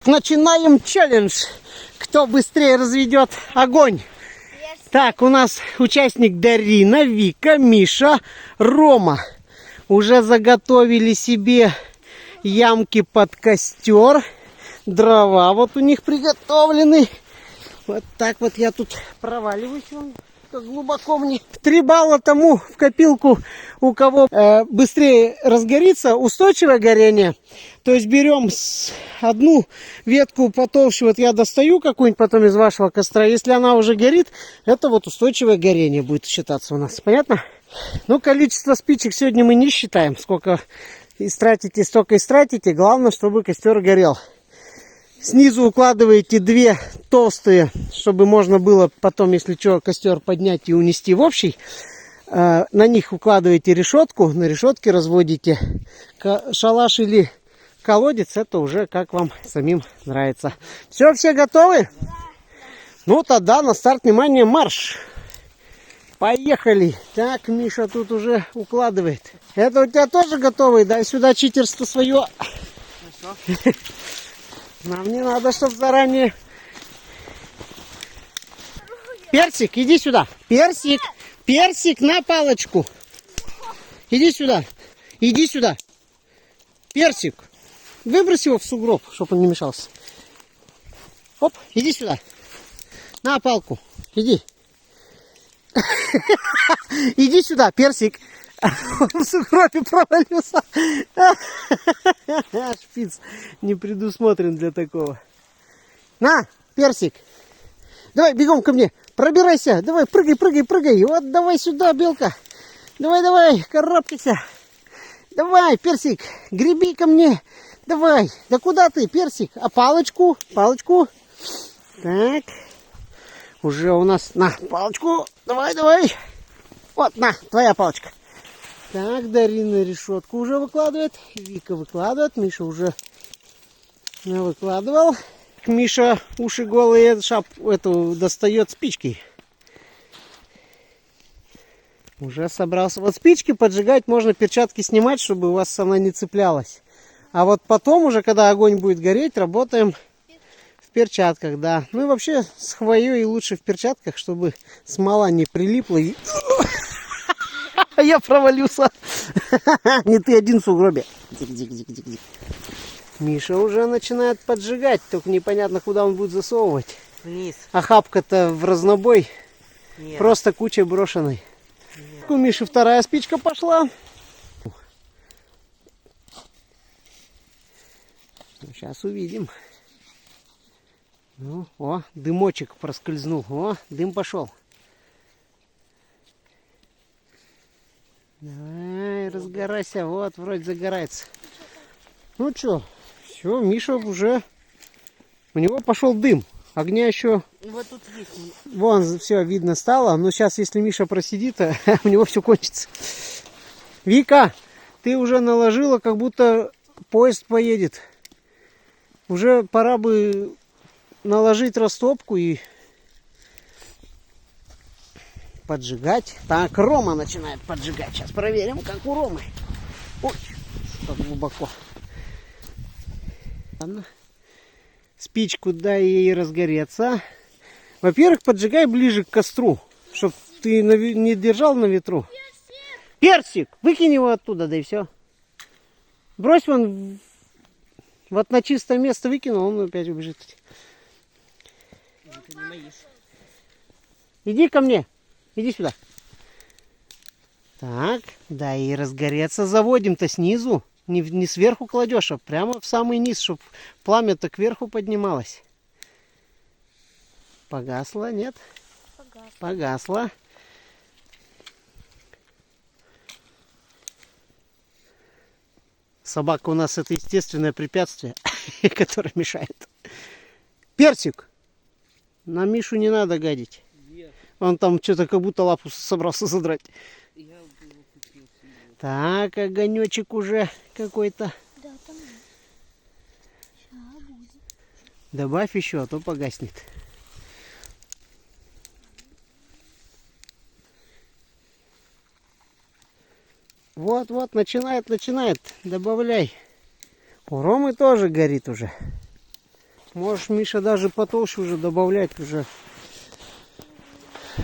начинаем челлендж. Кто быстрее разведет огонь. Так, у нас участник Дарина, Вика, Миша, Рома. Уже заготовили себе ямки под костер. Дрова вот у них приготовлены. Вот так вот я тут проваливаюсь. Как глубоко мне. 3 балла тому в копилку, у кого быстрее разгорится, устойчивое горение. То есть берем одну ветку потолще, вот я достаю какую-нибудь потом из вашего костра. Если она уже горит, это вот устойчивое горение будет считаться у нас. Понятно? Ну, количество спичек сегодня мы не считаем. Сколько истратите, столько истратите. Главное, чтобы костер горел. Снизу укладываете 2 толстые, чтобы можно было потом, если что, костер поднять и унести в общий. На них укладываете решетку, на решетке разводите шалаш или колодец. Это уже как вам самим нравится. Все готовы? Да. Ну тогда на старт, внимание, марш! Поехали! Так, Миша тут уже укладывает. Это у тебя тоже готовый? Дай сюда читерство свое. Нам не надо, чтобы заранее... Персик, иди сюда. Персик, персик, на палочку. Иди сюда. Иди сюда. Персик. Выбрось его в сугроб, чтобы он не мешался. Оп, иди сюда. На палку. Иди. Иди сюда, персик. Он в сугробе провалился. Шпиц не предусмотрен для такого. На, персик. Давай, бегом ко мне. Пробирайся. Давай, прыгай, прыгай, прыгай. Вот, давай сюда, белка. Давай, давай, карабкайся. Давай, персик, греби ко мне. Давай. Да куда ты, персик? А палочку? Палочку. Так. Уже у нас на палочку. Давай, давай. Вот, на, твоя палочка. Так, Дарина решетку уже выкладывает. Вика выкладывает. Миша уже выкладывал. Миша уши голые, эту достает спички. Уже собрался. Вот спички поджигать можно, перчатки снимать, чтобы у вас она не цеплялась. А вот потом уже, когда огонь будет гореть, работаем в перчатках, да. Ну и вообще с хвоей лучше в перчатках, чтобы смола не прилипла. Я провалился. Не ты один в сугробе. Миша уже начинает поджигать, только непонятно, куда он будет засовывать. Вниз. А хапка-то в разнобой. Нет. Просто куча брошенной. Нет. У Миши вторая спичка пошла. Сейчас увидим. Ну, о, дымочек проскользнул. О, дым пошел. Давай, разгорайся. Вот, вроде загорается. Ну что, все, Миша уже... У него пошел дым. Огня еще... Вот тут есть. Вон, все видно стало. Но сейчас, если Миша просидит, у него все кончится. Вика, ты уже наложила, как будто поезд поедет. Уже пора бы наложить растопку и поджигать. Так, Рома начинает поджигать. Сейчас проверим, как у Ромы. Ой, что глубоко. Ладно. Спичку дай ей разгореться. Во-первых, поджигай ближе к костру, чтобы ты не держал на ветру. Персик! Выкинь его оттуда, да и все. Брось вон, вот на чистое место выкинул, он опять убежит. Иди ко мне. Иди сюда. Так, дай ей разгореться. Заводим-то снизу. Не сверху кладешь, а прямо в самый низ, чтобы пламя-то кверху поднималось. Погасло, нет? Погасло. Собака у нас это естественное препятствие, которое мешает. Персик! На Мишу не надо гадить. Он там что-то как будто лапу собрался задрать. Так, огонечек уже какой-то. Да, там будет. Добавь еще, а то погаснет. Вот, начинает. Добавляй. У Ромы тоже горит уже. Можешь, Миша, даже потолще уже добавлять уже.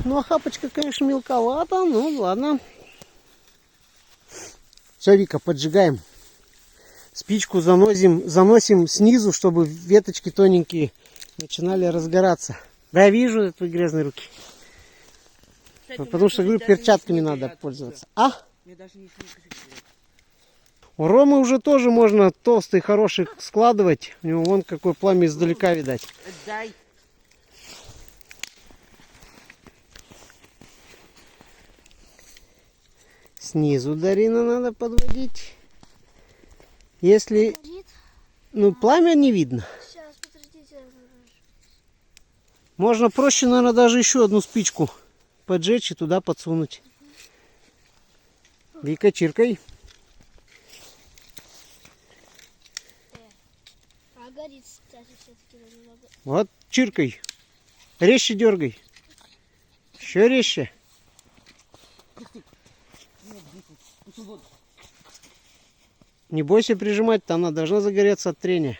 Ну, а хапочка, конечно, мелковата, ну ладно. Все, Вика, поджигаем. Спичку заносим снизу, чтобы веточки тоненькие начинали разгораться. Да, я вижу твои грязные руки. Кстати, потому что, говорю, перчатками надо пользоваться. А? У Ромы уже тоже можно толстый, хороший складывать. У него вон какой пламя издалека видать. Дай. Снизу, Дарина, надо подводить. Если... Ну, пламя не видно. Сейчас, подождите. Можно проще, наверное, даже еще одну спичку поджечь и туда подсунуть. Вика, чиркай. А горит, кстати, все-таки немного. Вот, чиркай. Резче дергай. Еще резче. Не бойся прижимать-то, она должна загореться от трения.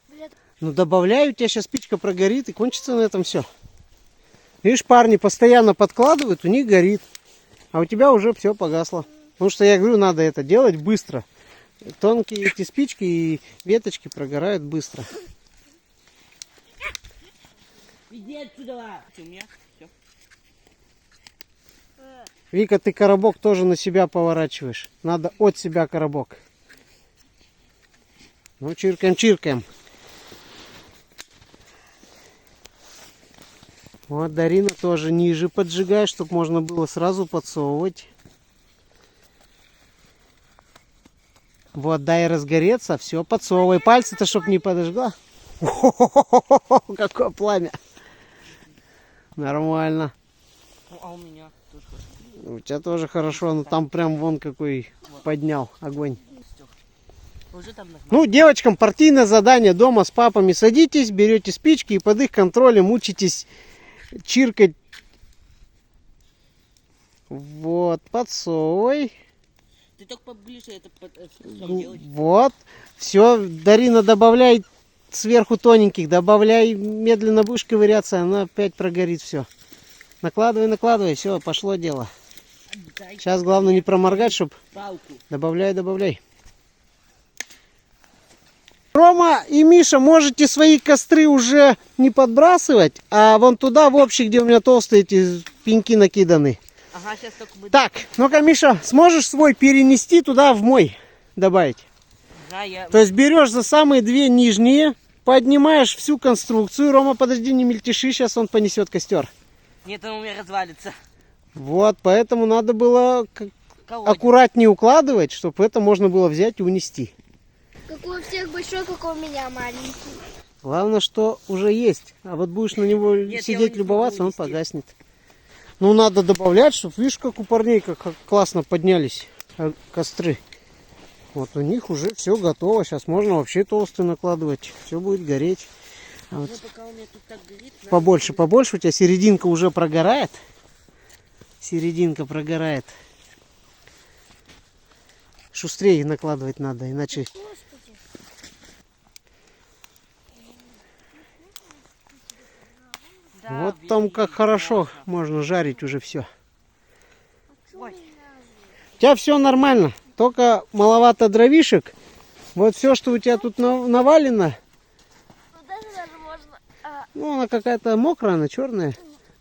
Блядь. Ну добавляю, у тебя сейчас спичка прогорит и кончится на этом все. Видишь, парни постоянно подкладывают, у них горит. А у тебя уже все погасло. Потому что я говорю, надо это делать быстро. Тонкие эти спички и веточки прогорают быстро. Иди отсюда. У меня все. Вика, ты коробок тоже на себя поворачиваешь. Надо от себя коробок. Ну, чиркаем, чиркаем. Вот, Дарина тоже ниже поджигает, чтобы можно было сразу подсовывать. Вот, дай разгореться, все, подсовывай. Пальцы-то, чтобы не подожгла. Какое пламя. Нормально. А у меня тоже. У тебя тоже хорошо, но там прям вон какой поднял огонь. Уже там нажимаю. Ну, девочкам партийное задание. Дома с папами садитесь, берете спички и под их контролем учитесь чиркать. Вот, подсовывай. Ты только поближе это делать. Вот. Все, Дарина, добавляй сверху тоненьких. Добавляй, медленно будешь ковыряться, она опять прогорит все. Накладывай, накладывай, все, пошло дело. Дай Сейчас главное не проморгать, чтобы... палку. Добавляй, добавляй. Рома и Миша, можете свои костры уже не подбрасывать, а вон туда, в общий, где у меня толстые эти пеньки накиданы. Ага, сейчас только мы... Так, ну-ка, Миша, сможешь свой перенести туда в мой добавить? Ага, я... То есть берешь за самые две нижние, поднимаешь всю конструкцию. Рома, подожди, не мельтеши, сейчас он понесет костер. Нет, он у меня развалится. Вот, поэтому надо было Колодец. аккуратнее укладывать, чтобы это можно было взять и унести. Какой у всех большой, какой у меня маленький. Главное, что уже есть. А вот будешь на него Нет, я сидеть, его не любоваться, смогу он унести. погаснет. Ну, надо добавлять, чтобы, видишь, как у парней, как классно поднялись костры. Вот у них уже все готово. Сейчас можно вообще толстый накладывать. Все будет гореть. А вот Ну, пока у меня тут так горит... побольше, побольше. У тебя серединка уже прогорает. Серединка прогорает. Шустрее накладывать надо, иначе... Господи. Да, Вот там видно, как хорошо можно. можно жарить уже все. Ой. У тебя все нормально, только маловато дровишек. Вот все, что у тебя тут навалено, Ну даже можно. ну она какая-то мокрая, она черная,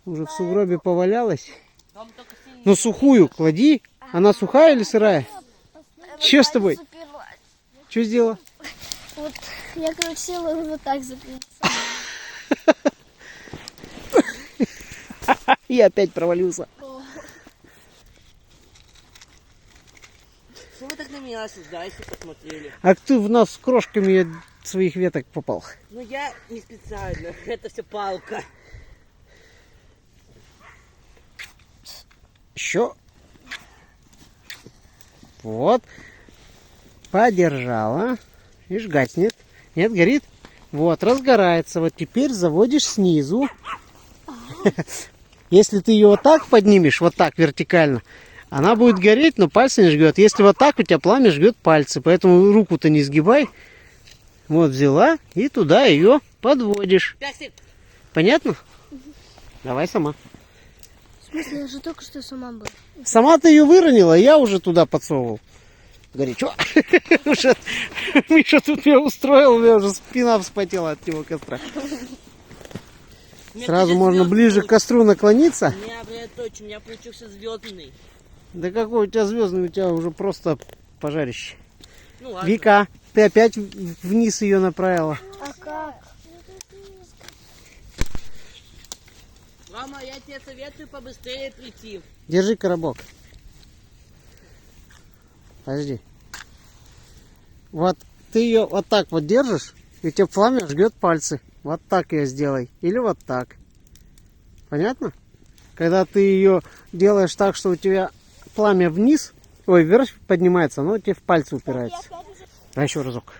уже в сугробе повалялась. Там только синий. Ну сухую клади, она сухая или сырая? Че с тобой? Что сделала? Вот я, короче, села и вот так запилась. И опять провалился. Что вы так на меня осуждаете, посмотрели? А ты в нас с крошками своих веток попал. Ну я не специально, это все палка. Еще. Вот. Подержала. Видишь, гаснет. Нет, горит. Вот, разгорается. Вот теперь заводишь снизу. Если ты ее вот так поднимешь, вот так вертикально, она будет гореть, но пальцы не жгет. Если вот так, у тебя пламя жгет пальцы. Поэтому руку-то не сгибай. Вот взяла и туда ее подводишь. Пясик. Понятно? Давай сама. В смысле, я же только что сама была. Сама ты ее выронила, я уже туда подсовывал. Горячо. Уже Миша тут меня устроил, у меня уже спина вспотела от его костра. У меня Сразу тоже можно звёздный ближе к луч. костру наклониться. У меня, блядь, точно, у меня получился звездный. Да какой у тебя звездный, у тебя уже просто пожарище. Ну ладно. Вика, ты опять вниз ее направила. А как? Мама, я тебе советую побыстрее прийти. Держи коробок. Подожди. Вот ты ее вот так вот держишь, и у тебя пламя жгет пальцы. Вот так ее сделай. Или вот так. Понятно? Когда ты ее делаешь так, что у тебя пламя вниз, ой, вверх поднимается, оно тебе в пальцы упирается. А еще разок.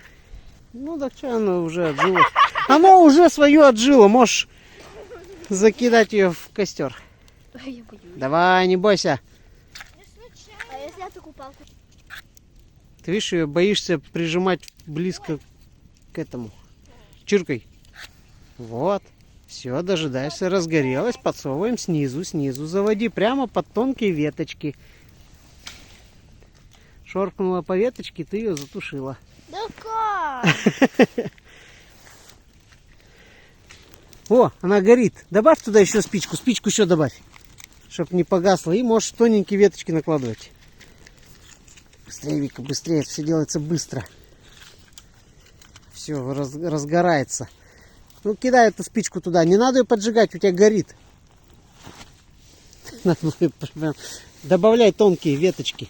Ну так что, оно уже отжило. Оно уже свое отжило. Можешь закидать ее в костер. Я боюсь. Давай, не бойся. А если я такую палку? Ты видишь, ее боишься прижимать близко к этому. Чиркой. Вот. Все, дожидаешься, разгорелась, подсовываем снизу, заводи прямо под тонкие веточки. Шоркнула по веточке, ты ее затушила. Да как? О, она горит. Добавь туда еще спичку еще добавь, чтобы не погасло. И можешь тоненькие веточки накладывать. Быстрее, Вика, быстрее, это все делается быстро. Все, разгорается. Ну, кидай эту спичку туда. Не надо ее поджигать, у тебя горит. Добавляй тонкие веточки.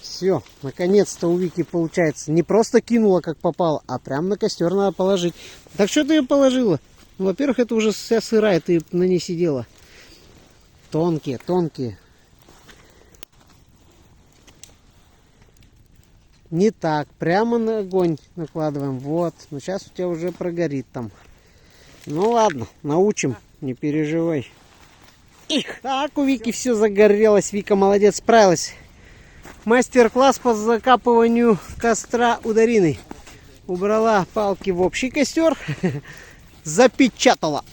Все, наконец-то у Вики получается. Не просто кинула, как попало, а прям на костер надо положить. Так что ты ее положила? Ну, во-первых, это уже вся сырая, ты на ней сидела. Тонкие, тонкие. Не так, прямо на огонь накладываем. Вот, но сейчас у тебя уже прогорит там. Ну ладно, научим, не переживай. Их, так у Вики все загорелось. Вика молодец, справилась. Мастер-класс по закапыванию костра у Дарины. Убрала палки в общий костер, запечатала.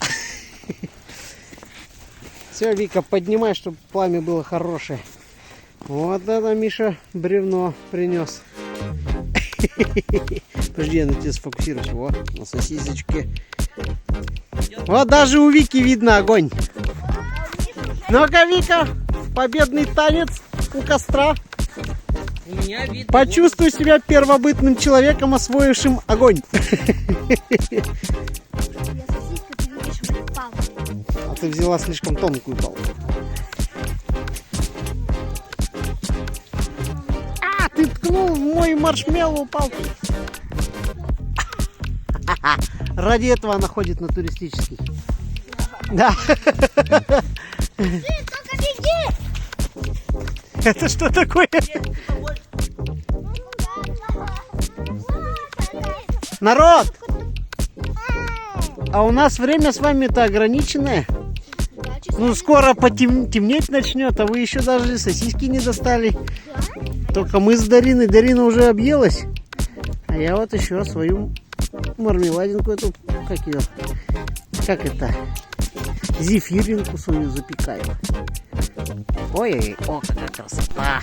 Все, Вика, поднимай, чтобы пламя было хорошее. Вот это Миша бревно принес. Подожди, я на тебя сфокусируюсь. Вот, на сосисочке. Вот даже у Вики видно огонь. Ну-ка, Вика, победный танец у костра. У меня видно. Почувствуй себя первобытным человеком, освоившим огонь. Я сосиска, ты видишь, палку. А ты взяла слишком тонкую палку. А, ты ткнул в мой маршмеллоу палку. Ради этого она ходит на туристический. Да. Ты только беги! Это что такое? Народ! А у нас время с вами-то ограниченное. Ну, скоро темнеть начнет, а вы еще даже сосиски не достали. Только мы с Дариной. Дарина уже объелась. А я вот еще свою мармеладинку эту, как это, зефиринку свою запекаю. Ой, о, какая красота.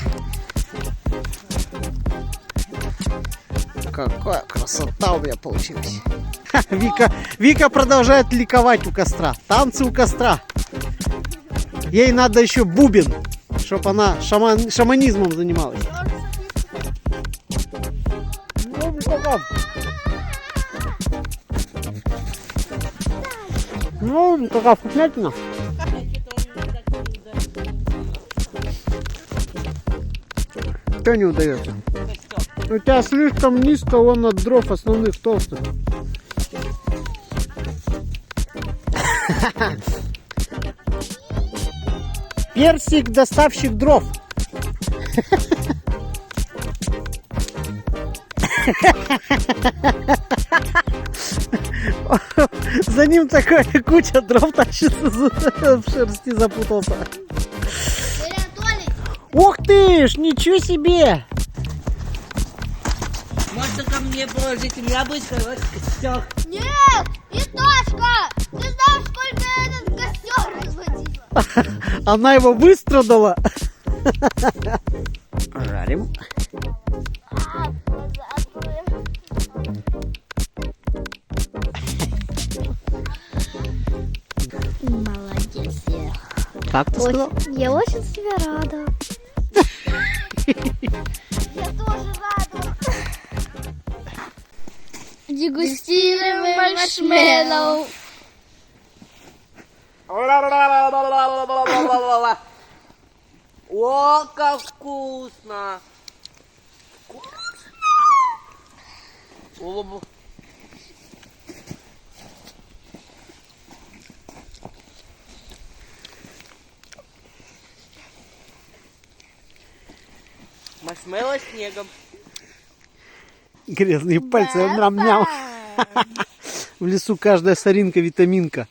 Какая красота у меня получилась. Ха, Вика продолжает ликовать у костра. Танцы у костра. Ей надо еще бубен, чтобы она шаманизмом занималась. Ну, какая вкуснятина. Что не удается? У тебя слишком низко, он от дров основных толстых. Персик, доставщик дров. За ним такая куча дров тащится, в шерсти запутался. Ух ты ж, ничего себе! Может Пожалуйста, ко мне положите. У меня будет хороший костер. Нет, не точка. Ты знаешь, сколько я этот костер разводила? Она его выстрадала. Жарим. Молодец я. Как ты сказал? Я очень тебе рада. Я тоже рада. Дегустируем маршмеллоу. О, как вкусно! Вкусно! Маршмеллоу с снегом. Грязные пальцы. Ням-ням. В лесу каждая соринка витаминка.